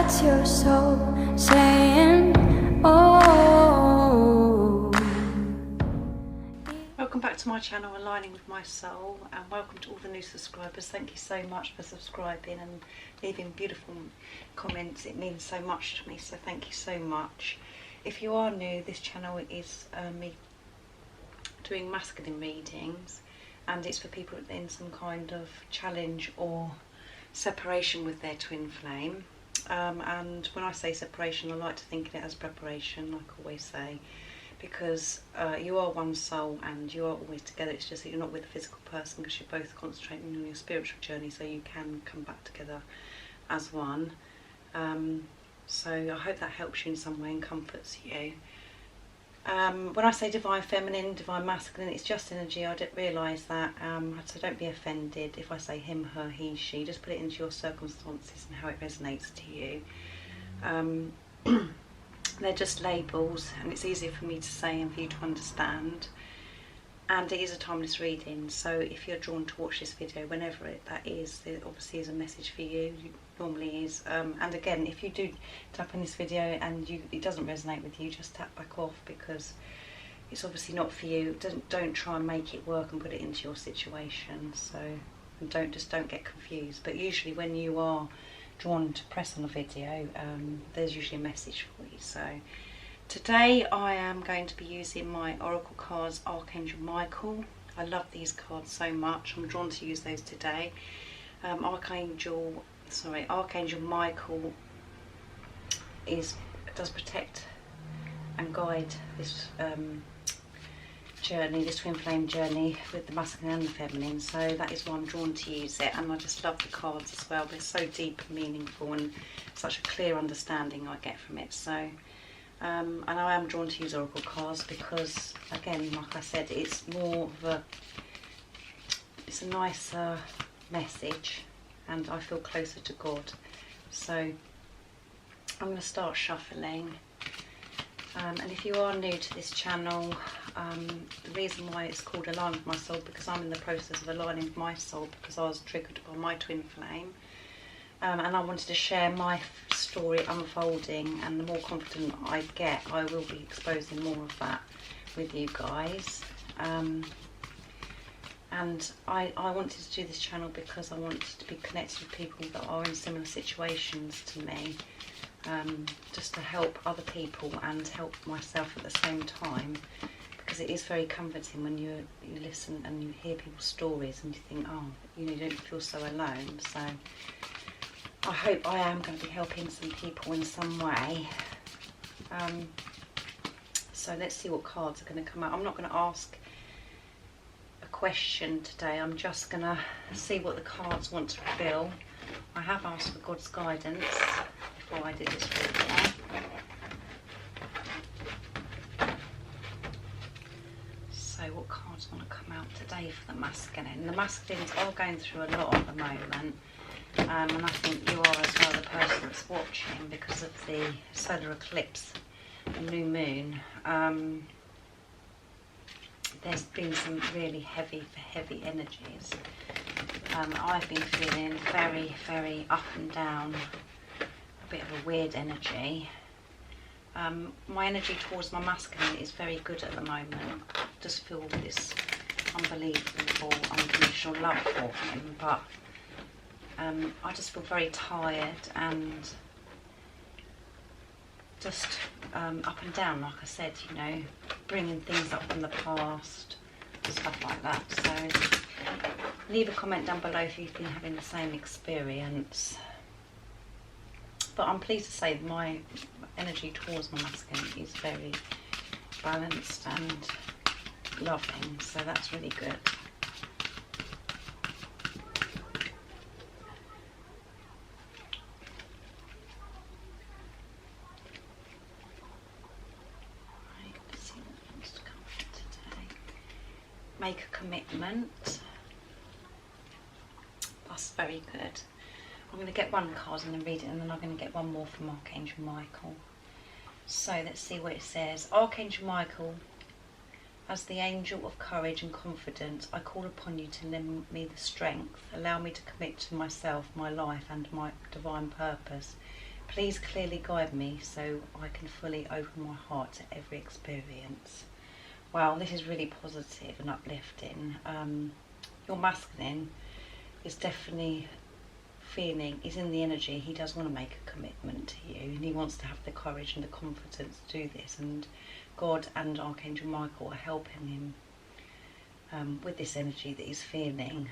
What's your soul saying? Oh. Welcome back to my channel, Aligning with My Soul, and welcome to all the new subscribers. Thank you so much for subscribing and leaving beautiful comments. It means so much to me, so thank you so much. If you are new, this channel is me doing masculine readings, and it's for people in some kind of challenge or separation with their twin flame. And when I say separation, I like to think of it as preparation, like I always say, because you are one soul and you are always together. It's just that you're not with a physical person because you're both concentrating on your spiritual journey, so you can come back together as one. So I hope that helps you in some way and comforts you. When I say divine feminine, divine masculine, it's just energy. I didn't realise that, so don't be offended if I say him, her, he, she. Just put it into your circumstances and how it resonates to you. They're just labels, and it's easier for me to say and for you to understand. And it is a timeless reading, so if you're drawn to watch this video, whenever that is, there obviously is a message for you. It normally is. And again, if you do tap on this video and it doesn't resonate with you, just tap back off, because it's obviously not for you. Don't try and make it work and put it into your situation. So don't get confused. But usually when you are drawn to press on a video, there's usually a message for you. So today I am going to be using my oracle cards, Archangel Michael. I love these cards so much. I'm drawn to use those today. Archangel Michael does protect and guide this journey, this twin flame journey with the masculine and the feminine. So that is why I'm drawn to use it, and I just love the cards as well. They're so deep and meaningful, and such a clear understanding I get from it. So and I am drawn to use oracle cards because, again, like I said, it's more of it's a nicer message, and I feel closer to God. So I'm going to start shuffling. And if you are new to this channel, the reason why it's called Align with My Soul, because I'm in the process of aligning with my soul, because I was triggered by my twin flame. And I wanted to share my story unfolding, and the more confident I get, I will be exposing more of that with you guys. And I wanted to do this channel because I wanted to be connected with people that are in similar situations to me, just to help other people and help myself at the same time, because it is very comforting when you listen and you hear people's stories and you think, oh, you don't feel so alone. So I hope I am going to be helping some people in some way. So let's see what cards are going to come out. I'm not going to ask a question today. I'm just going to see what the cards want to reveal. I have asked for God's guidance before I did this video. So what cards want to come out today for the masculine? The masculines are going through a lot at the moment. And I think you are as well, the person that's watching, because of the solar eclipse, the new moon. There's been some really heavy energies. I've been feeling very, very up and down, a bit of a weird energy. My energy towards my masculine is very good at the moment. I just feel this unbelievable, unconditional love for him, but I just feel very tired and just up and down, like I said, bringing things up from the past, stuff like that. So leave a comment down below if you've been having the same experience. But I'm pleased to say that my energy towards my masculine is very balanced and loving, so that's really good. Make a commitment. That's very good. I'm going to get one card and then read it, and then I'm going to get one more from Archangel Michael. So let's see what it says. Archangel Michael, as the angel of courage and confidence, I call upon you to lend me the strength. Allow me to commit to myself, my life and my divine purpose. Please clearly guide me so I can fully open my heart to every experience. Wow, this is really positive and uplifting. Your masculine is definitely feeling, he's in the energy, he does want to make a commitment to you, and he wants to have the courage and the confidence to do this, and God and Archangel Michael are helping him with this energy that he's feeling,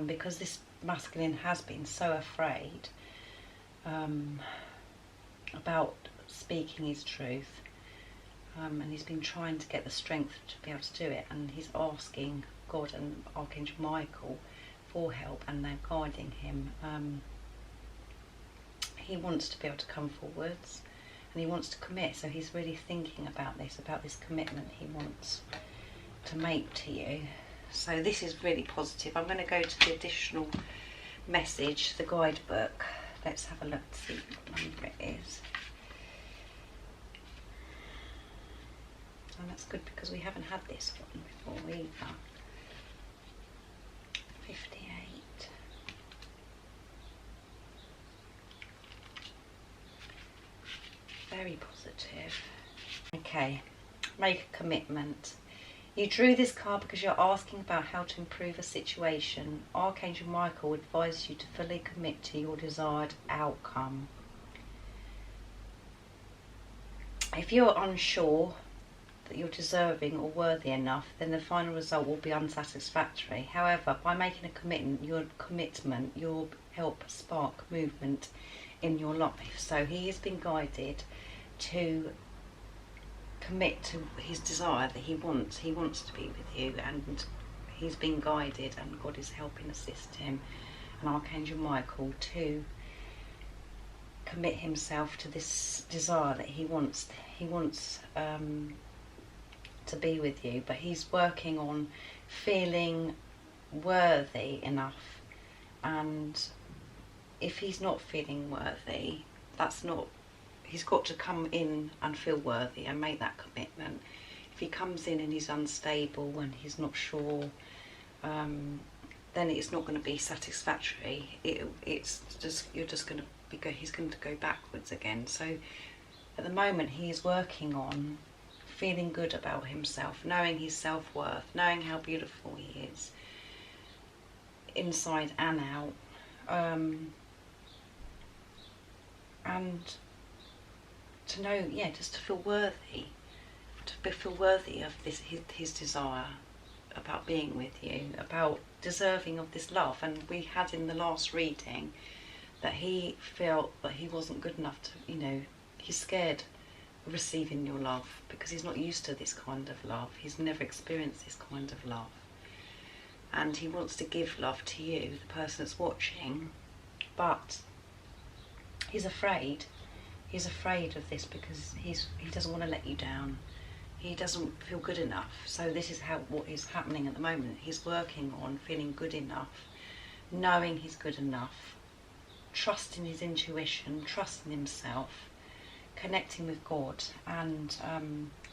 because this masculine has been so afraid about speaking his truth, and he's been trying to get the strength to be able to do it, and he's asking God and Archangel Michael for help, and they're guiding him. He wants to be able to come forwards, and he wants to commit, so he's really thinking about this commitment he wants to make to you. So this is really positive. I'm going to go to the additional message, the guidebook. Let's have a look to see what number it is. And that's good because we haven't had this one before either. 58. Very positive. Okay, make a commitment. You drew this card because you're asking about how to improve a situation. Archangel Michael advises you to fully commit to your desired outcome. If you're unsure that you're deserving or worthy enough, then the final result will be unsatisfactory. However, by making a commitment, you'll help spark movement in your life. So he has been guided to commit to his desire that he wants to be with you, and he's been guided, and God is helping assist him, and Archangel Michael, to commit himself to this desire that he wants to be with you. But he's working on feeling worthy enough, and if he's not feeling worthy, he's got to come in and feel worthy and make that commitment. If he comes in and he's unstable and he's not sure, then it's not going to be satisfactory. He's going to go backwards again. So at the moment he is working on feeling good about himself, knowing his self-worth, knowing how beautiful he is inside and out, and to know, just to feel worthy, of this his desire about being with you, about deserving of this love. And we had in the last reading that he felt that he wasn't good enough to, he's scared of receiving your love because he's not used to this kind of love. He's never experienced this kind of love, and he wants to give love to you, the person that's watching, but he's afraid. He's afraid of this because he doesn't want to let you down. He doesn't feel good enough. So this is what is happening at the moment. He's working on feeling good enough, knowing he's good enough, trusting his intuition, trusting himself, connecting with God, and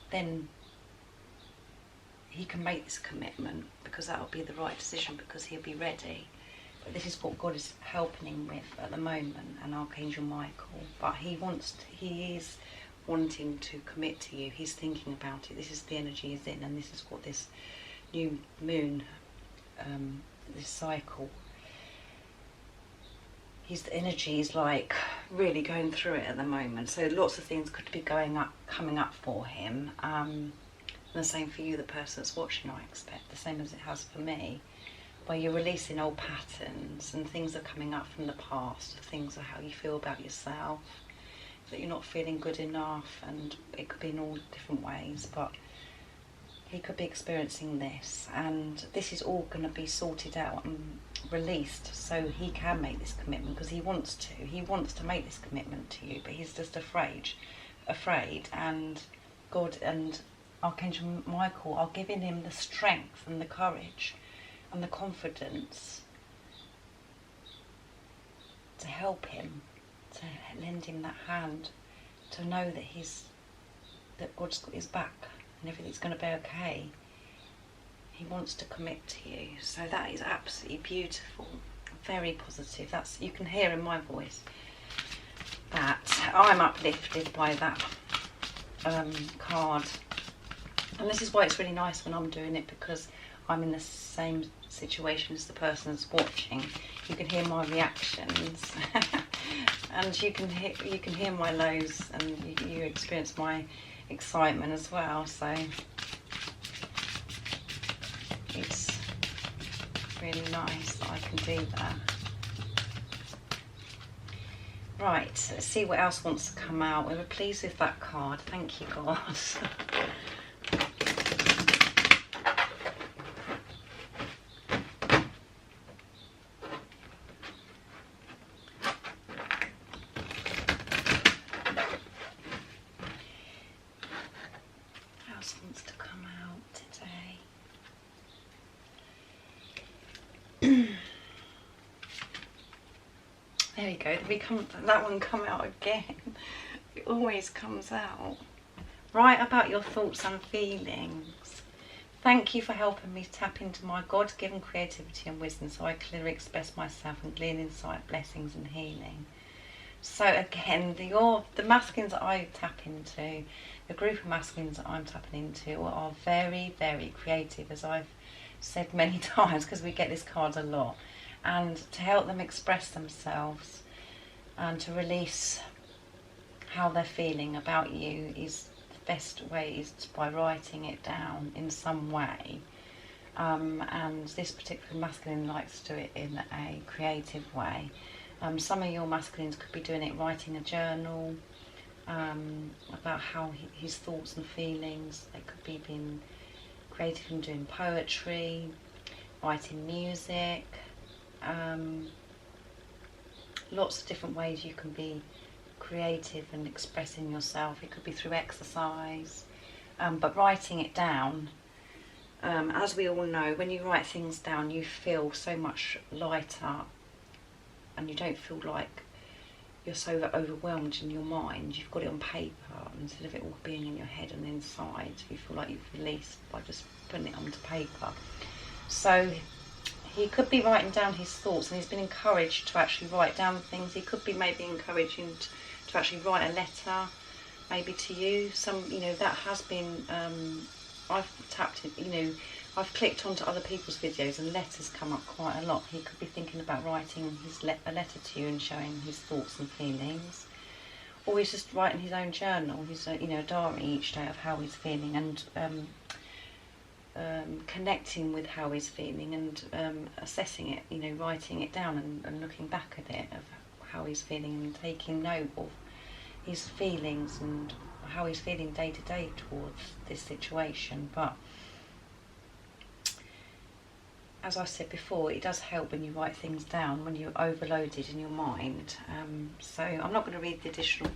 then he can make this commitment, because that'll be the right decision, because he'll be ready. This is what God is helping him with at the moment, and Archangel Michael. But he is wanting to commit to you. He's thinking about it. This is the energy he's in, and this is what this new moon, this cycle, his energy is like really going through it at the moment. So lots of things could be coming up for him. And the same for you, the person that's watching, I expect, the same as it has for me, where you're releasing old patterns and things are coming up from the past, things are how you feel about yourself, that you're not feeling good enough, and it could be in all different ways, but he could be experiencing this, and this is all going to be sorted out and released so he can make this commitment, because he wants to make this commitment to you, but he's just afraid, and God and Archangel Michael are giving him the strength and the courage and the confidence to help him, to lend him that hand, to know that God's got his back and everything's going to be okay. He wants to commit to you. So that is absolutely beautiful, very positive. You can hear in my voice that I'm uplifted by that card. And this is why it's really nice when I'm doing it, because I'm in the same situation as the person that's watching. You can hear my reactions and you can hear my lows, and you experience my excitement as well. So it's really nice that I can do that. Right, let's see what else wants to come out. We were pleased with that card. Thank you, God. What else wants to come out today? There you go, that one come out again. It always comes out. Write about your thoughts and feelings. Thank you for helping me tap into my God-given creativity and wisdom so I clearly express myself and glean insight, blessings and healing. So again, the masculines that I tap into, the group of masculines that I'm tapping into are very, very creative, as I've said many times, because we get this card a lot. And to help them express themselves and to release how they're feeling about you, is the best way is by writing it down in some way. And this particular masculine likes to do it in a creative way. Some of your masculines could be doing it, writing a journal about how his thoughts and feelings. They could be being creative and doing poetry, writing music. Lots of different ways you can be creative and expressing yourself. It could be through exercise, but writing it down, as we all know, when you write things down you feel so much lighter, and you don't feel like you're so overwhelmed in your mind. You've got it on paper instead of it all being in your head and inside. You feel like you've released by just putting it onto paper. So he could be writing down his thoughts, and he's been encouraged to actually write down things. He could be maybe encouraging to actually write a letter, maybe to you. That has been, I've tapped it, I've clicked onto other people's videos and letters come up quite a lot. He could be thinking about writing a letter to you and showing his thoughts and feelings. Or he's just writing his own journal, his a diary each day of how he's feeling, and connecting with how he's feeling, and assessing it, writing it down and looking back at it of how he's feeling, and taking note of his feelings and how he's feeling day to day towards this situation. But as I said before, it does help when you write things down when you're overloaded in your mind. So I'm not going to read the additional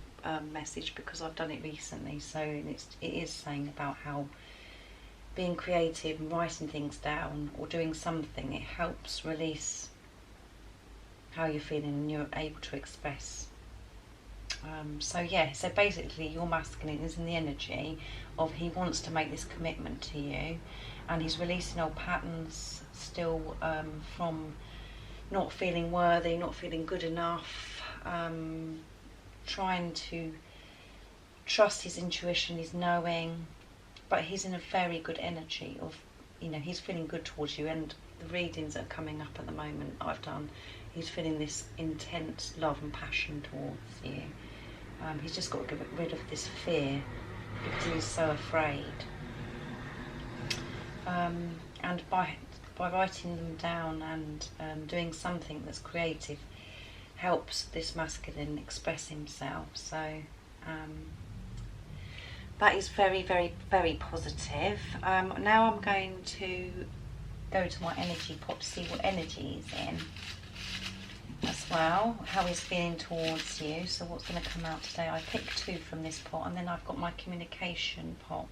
message because I've done it recently. So it is saying about how being creative and writing things down or doing something, it helps release how you're feeling and you're able to express. So basically your masculine is in the energy of he wants to make this commitment to you, and he's releasing old patterns still from not feeling worthy, not feeling good enough, trying to trust his intuition, his knowing. But he's in a very good energy of, he's feeling good towards you, and the readings that are coming up at the moment I've done, he's feeling this intense love and passion towards you. He's just got to get rid of this fear because he's so afraid. And by writing them down and doing something that's creative helps this masculine express himself. So that is very, very, very positive. Now I'm going to go to my energy pot to see what energy is in as well, how he's feeling towards you. So what's going to come out today? I picked two from this pot, and then I've got my communication pot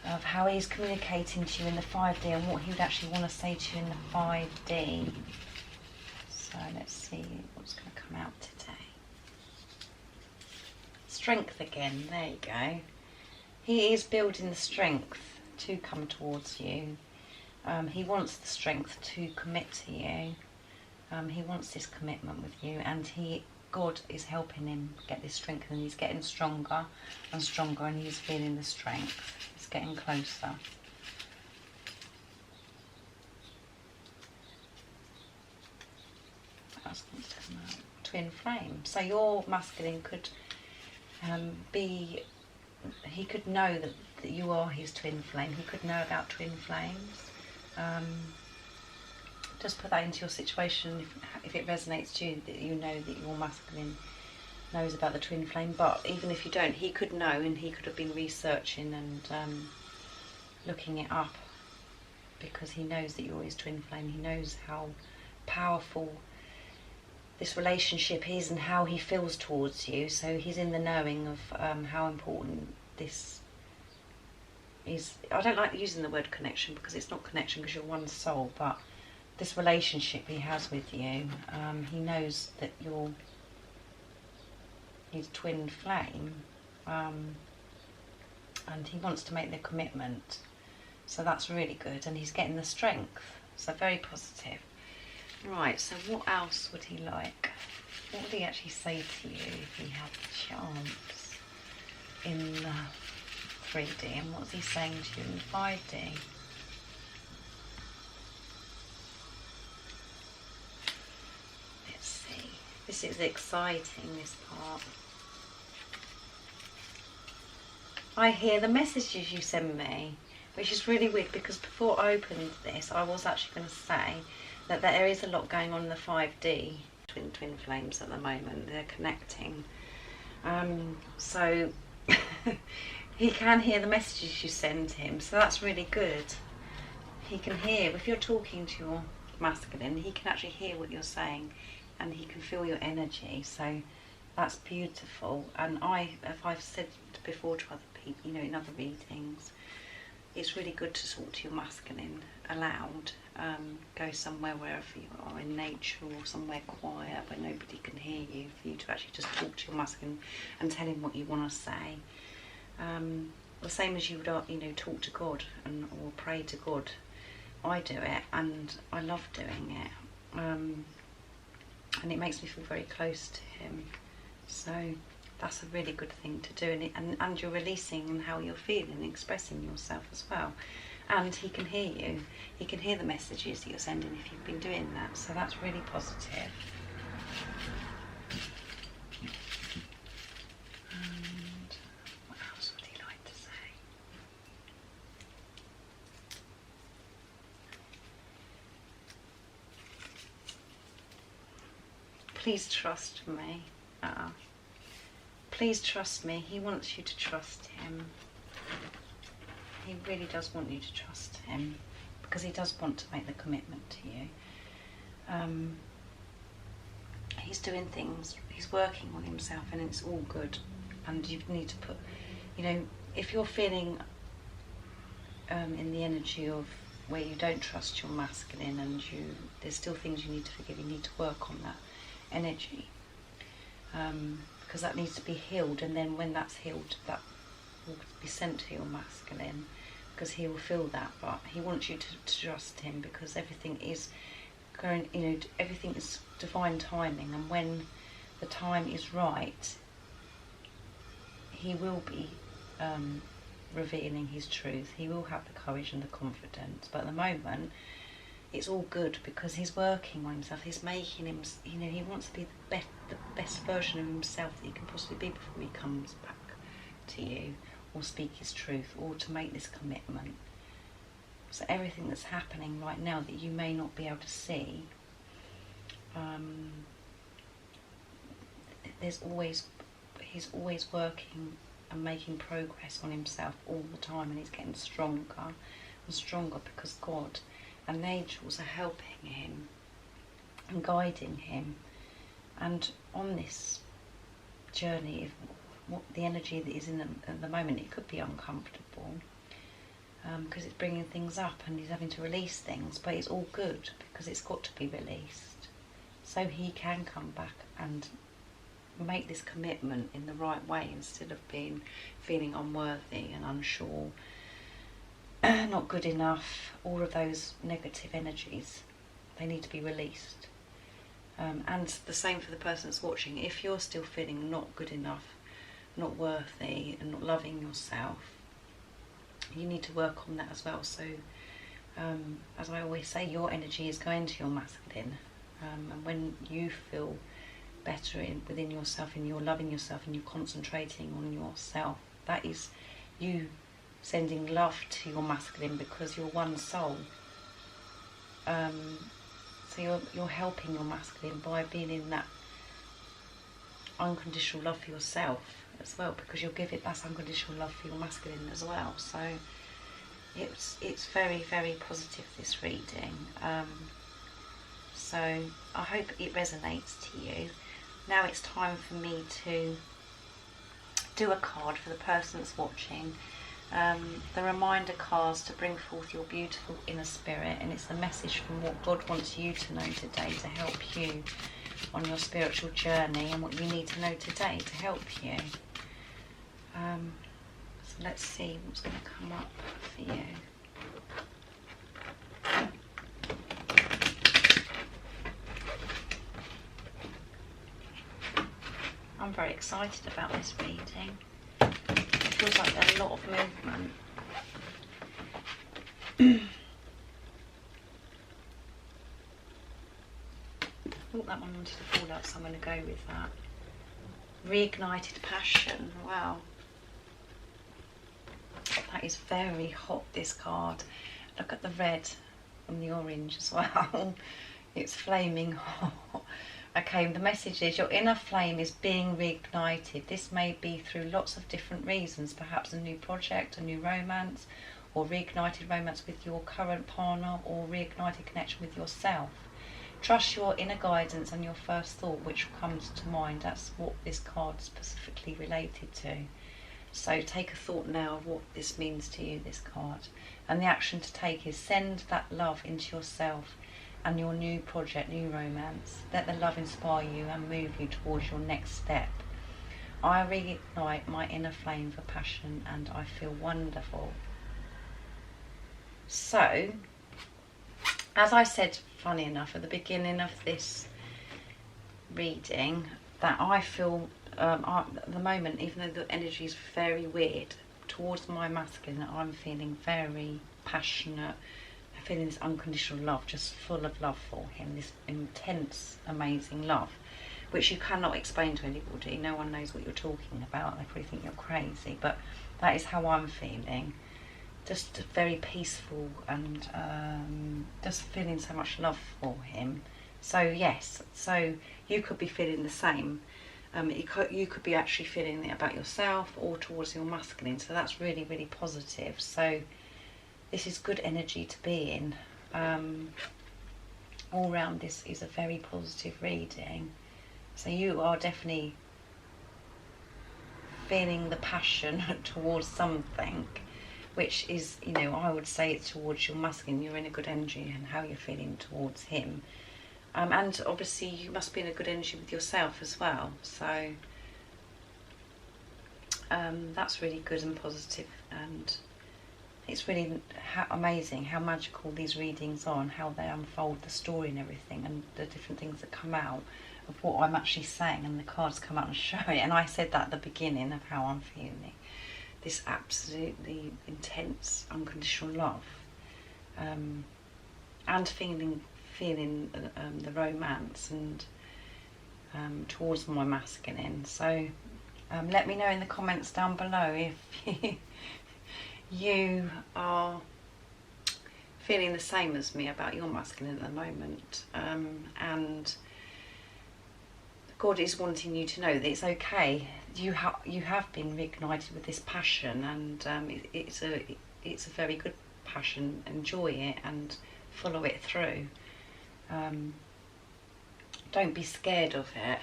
of how he's communicating to you in the 5D and what he would actually want to say to you in the 5D. So let's see what's going to come out today. Strength again, there you go. He is building the strength to come towards you. He wants the strength to commit to you. He wants this commitment with you, and he God is helping him get this strength, and he's getting stronger and stronger, and he's feeling the strength. It's getting closer. Twin flame. So your masculine could he could know that you are his twin flame. He could know about twin flames. Just put that into your situation if it resonates to you, that you know that your masculine knows about the twin flame. But even if you don't, he could know, and he could have been researching and looking it up, because he knows that you're his twin flame. He knows how powerful this relationship is and how he feels towards you. So he's in the knowing of how important this is. I don't like using the word connection, because it's not connection, because you're one soul, but this relationship he has with you, he knows that you're his twin flame, and he wants to make the commitment. So that's really good, and he's getting the strength, so very positive. Right, so what else would he like? What would he actually say to you if he had the chance in 3D, and what's he saying to you in 5D? Let's see. This is exciting, this part. I hear the messages you send me, which is really weird, because before I opened this, I was actually going to say that there is a lot going on in the 5D twin flames at the moment. They're connecting. So he can hear the messages you send him, so that's really good. He can hear, if you're talking to your masculine, he can actually hear what you're saying, and he can feel your energy, so that's beautiful. And if I've said before to other people, you know, in other readings, it's really good to talk to your masculine aloud. Go somewhere, wherever you are, in nature or somewhere quiet where nobody can hear you, for you to actually just talk to your masculine and tell him what you want to say. The same as you would, you know, talk to God or pray to God. I do it, and I love doing it, and it makes me feel very close to him. So that's a really good thing to do, and you're releasing how you're feeling and expressing yourself as well. And he can hear you. He can hear the messages that you're sending if you've been doing that. So that's really positive. And what else would he like to say? Please trust me. Please trust me. He wants you to trust him. He really does want you to trust him, because he does want to make the commitment to you. He's doing things, he's working on himself, and it's all good. And you need to put, you know, if you're feeling in the energy of where you don't trust your masculine, and there's still things you need to forgive, you need to work on that energy, because that needs to be healed. And then when that's healed, that will be sent to your masculine, because he will feel that. But he wants you to trust him, because everything is going, you know, everything is divine timing, and when the time is right, he will be revealing his truth. He will have the courage and the confidence. But at the moment, it's all good, because he's working on himself. He's making him, you know, he wants to be the best version of himself that he can possibly be before he comes back to you, or speak his truth, or to make this commitment. So everything that's happening right now that you may not be able to see, he's always working and making progress on himself all the time, and he's getting stronger and stronger, because God and the angels are helping him and guiding him. And on this journey of what the energy that is in at the moment, it could be uncomfortable, because it's bringing things up and he's having to release things, but it's all good, because it's got to be released, so he can come back and make this commitment in the right way, instead of feeling unworthy and unsure, not good enough. All of those negative energies, they need to be released. And the same for the person that's watching. If you're still feeling not good enough, not worthy, and not loving yourself, you need to work on that as well. So as I always say, your energy is going to your masculine, and when you feel better within yourself, and you're loving yourself, and you're concentrating on yourself, that is you sending love to your masculine, because you're one soul. So you're helping your masculine by being in that unconditional love for yourself as well, because you'll give it that unconditional love for your masculine as well. So it's very, very positive, this reading. So I hope it resonates to you. Now it's time for me to do a card for the person that's watching. The reminder cards to bring forth your beautiful inner spirit, and it's the message from what God wants you to know today to help you on your spiritual journey, and what you need to know today to help you. So let's see what's going to come up for you. I'm very excited about this reading. It feels like there's a lot of movement. I thought that one wanted to fall out, so I'm going to go with that. Reignited Passion. Wow. That is very hot, this card. Look at the red and the orange as well. It's flaming hot. Okay, the message is your inner flame is being reignited. This may be through lots of different reasons, perhaps a new project, a new romance, or reignited romance with your current partner, or reignited connection with yourself. Trust your inner guidance and your first thought which comes to mind. That's what this card is specifically related to. So take a thought now of what this means to you, this card. And the action to take is send that love into yourself and your new project, new romance. Let the love inspire you and move you towards your next step. I reignite my inner flame for passion and I feel wonderful. So, as I said, funny enough, at the beginning of this reading, that I feel at the moment, even though the energy is very weird towards my masculine, I'm feeling very passionate, feeling this unconditional love, just full of love for him, this intense, amazing love, which you cannot explain to anybody. No one knows what you're talking about. They probably think you're crazy, but that is how I'm feeling. Just very peaceful and just feeling so much love for him. So yes, so you could be feeling the same. You could be actually feeling it about yourself or towards your masculine. So that's really, really positive. So this is good energy to be in. All round, this is a very positive reading. So you are definitely feeling the passion towards something, which is, you know, I would say it's towards your masculine. You're in a good energy and how you're feeling towards him. And obviously you must be in a good energy with yourself as well. So that's really good and positive, and it's really amazing how magical these readings are and how they unfold the story and everything, and the different things that come out of what I'm actually saying, and the cards come out and show it. And I said that at the beginning of how I'm feeling. This absolutely intense, unconditional love, and feeling the romance and towards my masculine. So let me know in the comments down below if you are feeling the same as me about your masculine at the moment, and God is wanting you to know that it's okay. You have been reignited with this passion, and it's a very good passion. Enjoy it and follow it through. Don't be scared of it.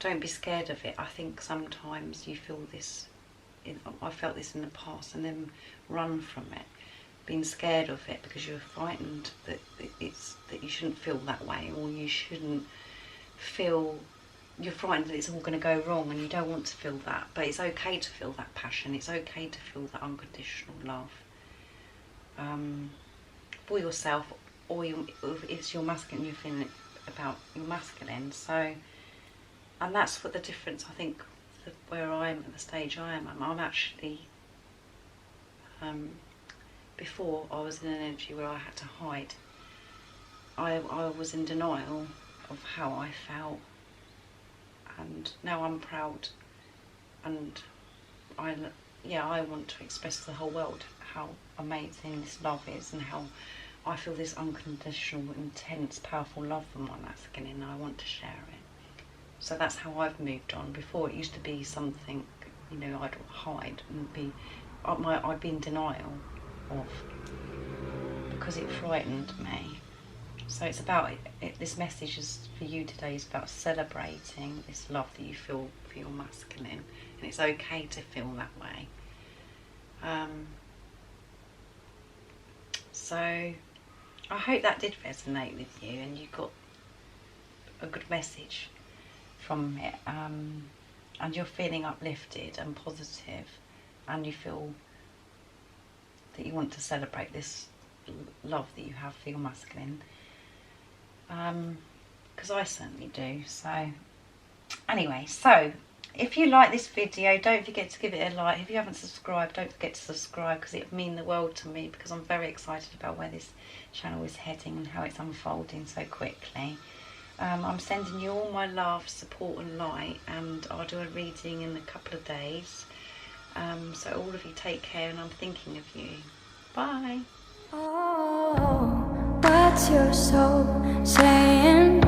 Don't be scared of it. I think sometimes you feel this. I felt this in the past, and then run from it, being scared of it because you're frightened that you shouldn't feel that way, or you shouldn't feel. You're frightened that it's all going to go wrong, and you don't want to feel that. But it's okay to feel that passion. It's okay to feel that unconditional love for yourself, or if it's your masculine, you're feeling it about your masculine. So, and that's what the difference, I think, where I am at the stage I am. I'm actually, before I was in an energy where I had to hide. I was in denial of how I felt, and now I'm proud, and I want to express to the whole world how amazing this love is, and how I feel this unconditional, intense, powerful love for my masculine, and I want to share it. So that's how I've moved on. Before, it used to be something, you know, I'd hide and I'd be in denial of, because it frightened me. So it's about this message is for you today is about celebrating this love that you feel for your masculine, and it's okay to feel that way. So I hope that did resonate with you, and you got a good message from it, and you're feeling uplifted and positive, and you feel that you want to celebrate this love that you have for your masculine, because I certainly do. So anyway, so if you like this video, don't forget to give it a like. If you haven't subscribed, don't forget to subscribe, because it would mean the world to me, because I'm very excited about where this channel is heading and how it's unfolding so quickly. I'm sending you all my love, support and light, and I'll do a reading in a couple of days. So all of you take care, and I'm thinking of you. Bye. Oh, what's your soul saying?